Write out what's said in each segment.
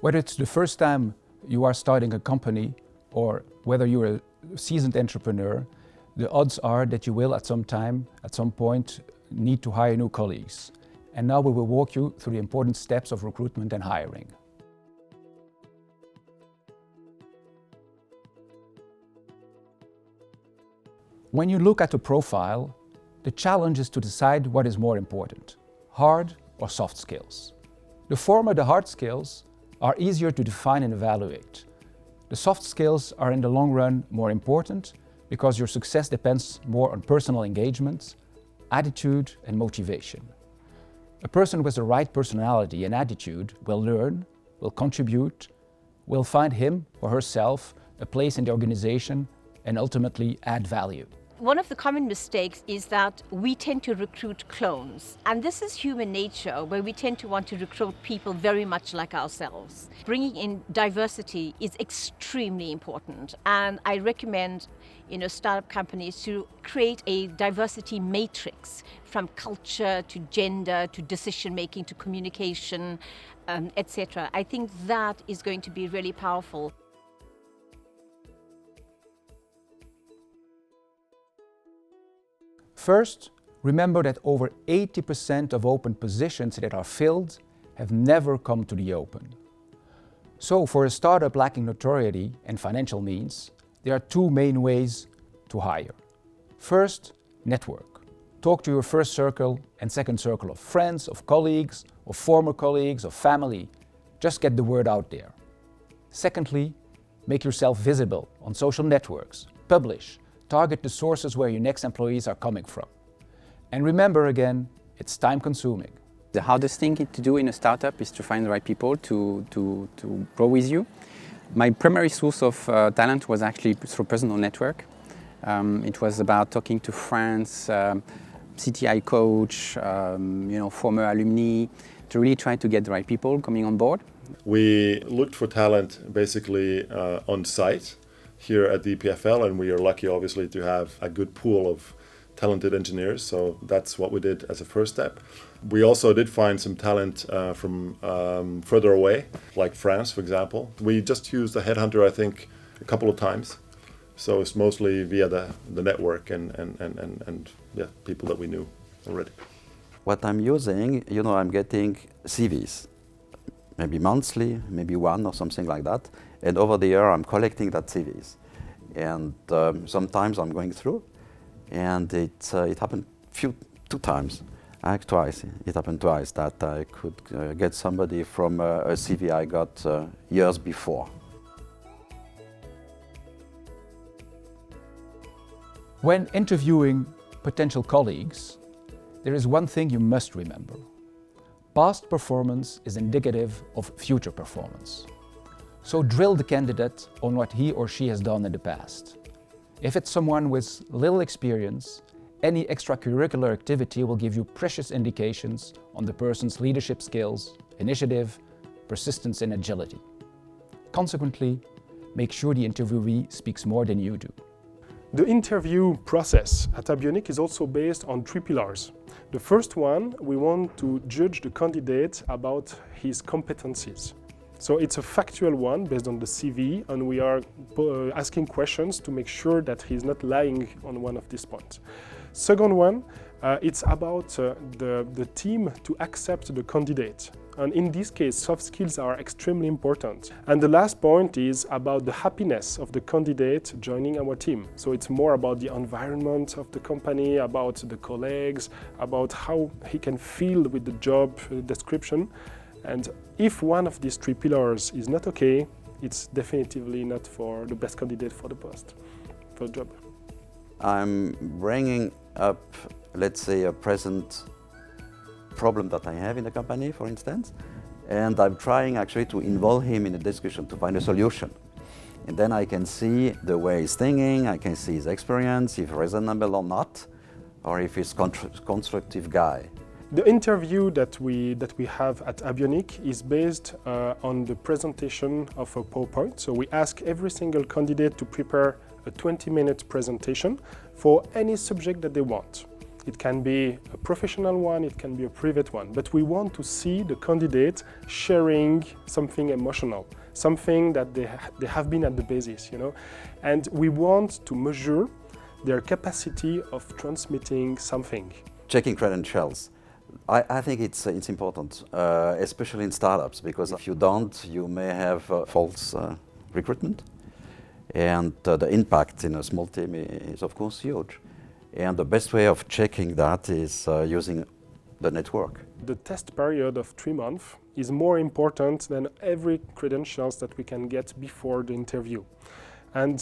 Whether it's the first time you are starting a company or whether you're a seasoned entrepreneur, the odds are that you will at some point, need to hire new colleagues. And now we will walk you through the important steps of recruitment and hiring. When you look at a profile, the challenge is to decide what is more important, hard or soft skills. The former, the hard skills, are easier to define and evaluate. The soft skills are in the long run more important because your success depends more on personal engagement, attitude and motivation. A person with the right personality and attitude will learn, will contribute, will find him or herself a place in the organization and ultimately add value. One of the common mistakes is that we tend to recruit clones. And this is human nature, where we tend to want to recruit people very much like ourselves. Bringing in diversity is extremely important. And I recommend startup companies to create a diversity matrix from culture to gender to decision making to communication, etc. I think that is going to be really powerful. First, remember that over 80% of open positions that are filled have never come to the open. So for a startup lacking notoriety and financial means, there are two main ways to hire. First, network. Talk to your first circle and second circle of friends, of colleagues, of former colleagues, of family. Just get the word out there. Secondly, make yourself visible on social networks. Publish. Target the sources where your next employees are coming from. And remember again, it's time consuming. The hardest thing to do in a startup is to find the right people to grow with you. My primary source of talent was actually through personal network. It was about talking to friends, CTI coach, former alumni, to really try to get the right people coming on board. We looked for talent basically on site here at the EPFL, and we are lucky obviously to have a good pool of talented engineers, so that's what we did as a first step. We also did find some talent from further away, like France, for example. We just used a headhunter, I think, a couple of times, so it's mostly via the network and people that we knew already. What I'm using, I'm getting CVs, maybe monthly, maybe one or something like that. And over the year, I'm collecting that CVs. And sometimes I'm going through, and it happened two times. It happened twice that I could get somebody from a CV I got years before. When interviewing potential colleagues, there is one thing you must remember. Past performance is indicative of future performance. So drill the candidate on what he or she has done in the past. If it's someone with little experience, any extracurricular activity will give you precious indications on the person's leadership skills, initiative, persistence and agility. Consequently, make sure the interviewee speaks more than you do. The interview process at Abionic is also based on 3 pillars. The first one, we want to judge the candidate about his competencies. So it's a factual one based on the CV, and we are asking questions to make sure that he's not lying on one of these points. Second one, it's about the team to accept the candidate. And in this case, soft skills are extremely important. And the last point is about the happiness of the candidate joining our team. So it's more about the environment of the company, about the colleagues, about how he can feel with the job description. And if one of these 3 pillars is not okay, it's definitively not for the best candidate for the post, for the job. I'm bringing up, let's say, a present problem that I have in the company, for instance, and I'm trying actually to involve him in a discussion to find a solution. And then I can see the way he's thinking, I can see his experience, if reasonable or not, or if he's constructive guy. The interview that we have at Abionic is based on the presentation of a PowerPoint. So we ask every single candidate to prepare a 20-minute presentation for any subject that they want. It can be a professional one, it can be a private one, but we want to see the candidate sharing something emotional, something that they have been at the basis, you know, and we want to measure their capacity of transmitting something. Checking credentials. I think it's important, especially in startups, because if you don't, you may have false recruitment, and the impact in a small team is of course huge. And the best way of checking that is using the network. The test period of 3 months is more important than every credentials that we can get before the interview. And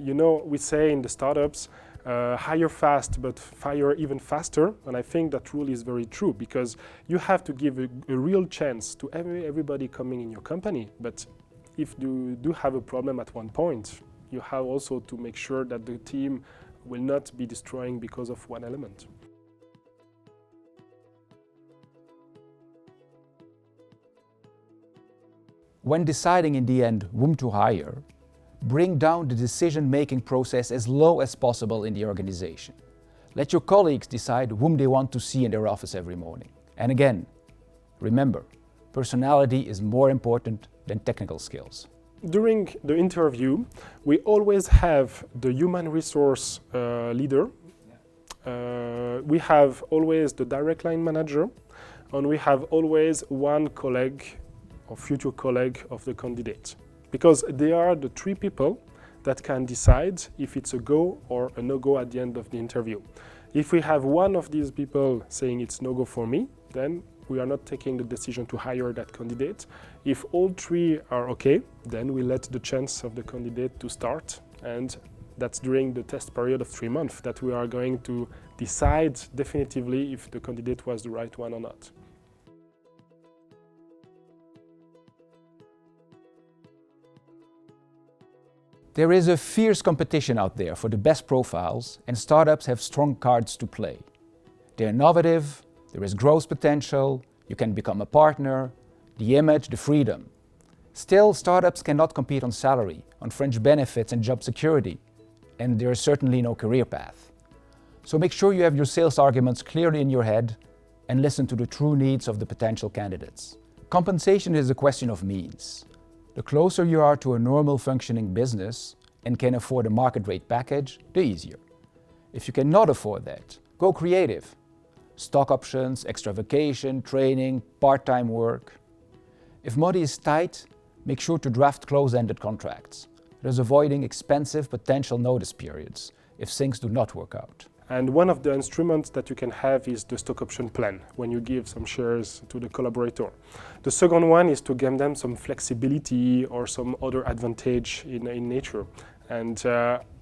you know, we say in the startups, hire fast but fire even faster, and I think that rule is very true, because you have to give a real chance to everybody coming in your company. But if you do have a problem at one point, you have also to make sure that the team will not be destroying because of one element. When deciding in the end whom to hire, bring down the decision-making process as low as possible in the organization. Let your colleagues decide whom they want to see in their office every morning. And again, remember, personality is more important than technical skills. During the interview, we always have the human resource leader. We have always the direct line manager, and we have always one colleague or future colleague of the candidate. Because they are the 3 people that can decide if it's a go or a no-go at the end of the interview. If we have one of these people saying it's no-go for me, then we are not taking the decision to hire that candidate. If all 3 are okay, then we let the chance of the candidate to start, and that's during the test period of 3 months that we are going to decide definitively if the candidate was the right one or not. There is a fierce competition out there for the best profiles, and startups have strong cards to play. They're innovative, there is growth potential, you can become a partner, the image, the freedom. Still, startups cannot compete on salary, on fringe benefits and job security, and there is certainly no career path. So make sure you have your sales arguments clearly in your head and listen to the true needs of the potential candidates. Compensation is a question of means. The closer you are to a normal functioning business and can afford a market rate package, the easier. If you cannot afford that, go creative. Stock options, extra vacation, training, part-time work. If money is tight, make sure to draft close-ended contracts, thus avoiding expensive potential notice periods if things do not work out. And one of the instruments that you can have is the stock option plan, when you give some shares to the collaborator. The second one is to give them some flexibility or some other advantage in nature. And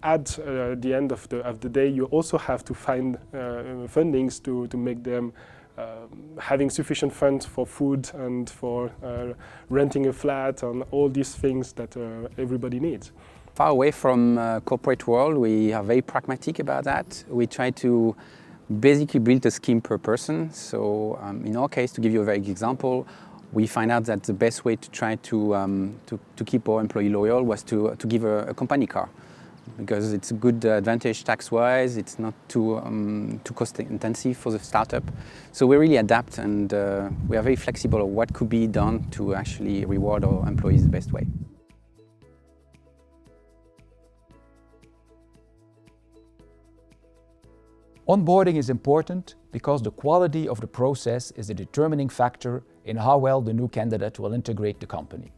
at the end of the day, you also have to find fundings to make them having sufficient funds for food and for renting a flat and all these things that everybody needs. Far away from corporate world, we are very pragmatic about that. We try to basically build a scheme per person. So in our case, to give you a very good example, we find out that the best way to try to keep our employee loyal was to give a company car, because it's a good advantage tax-wise. It's not too cost-intensive for the startup. So we really adapt, and we are very flexible on what could be done to actually reward our employees the best way. Onboarding is important because the quality of the process is a determining factor in how well the new candidate will integrate the company.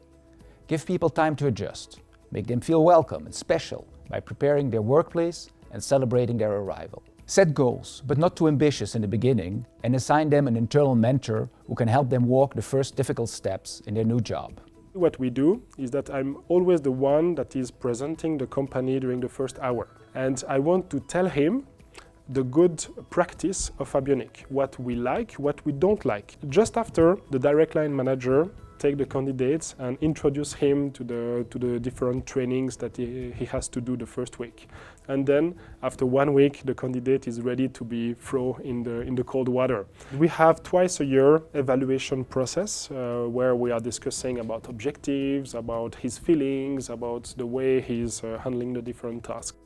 Give people time to adjust, make them feel welcome and special by preparing their workplace and celebrating their arrival. Set goals, but not too ambitious in the beginning, and assign them an internal mentor who can help them walk the first difficult steps in their new job. What we do is that I'm always the one that is presenting the company during the first hour. And I want to tell him the good practice of Abionic, what we like, what we don't like. Just after, the direct line manager take the candidates and introduce him to the different trainings that he has to do the first week. And then after 1 week, the candidate is ready to be thrown in the cold water. We have twice a year evaluation process where we are discussing about objectives, about his feelings, about the way he's handling the different tasks.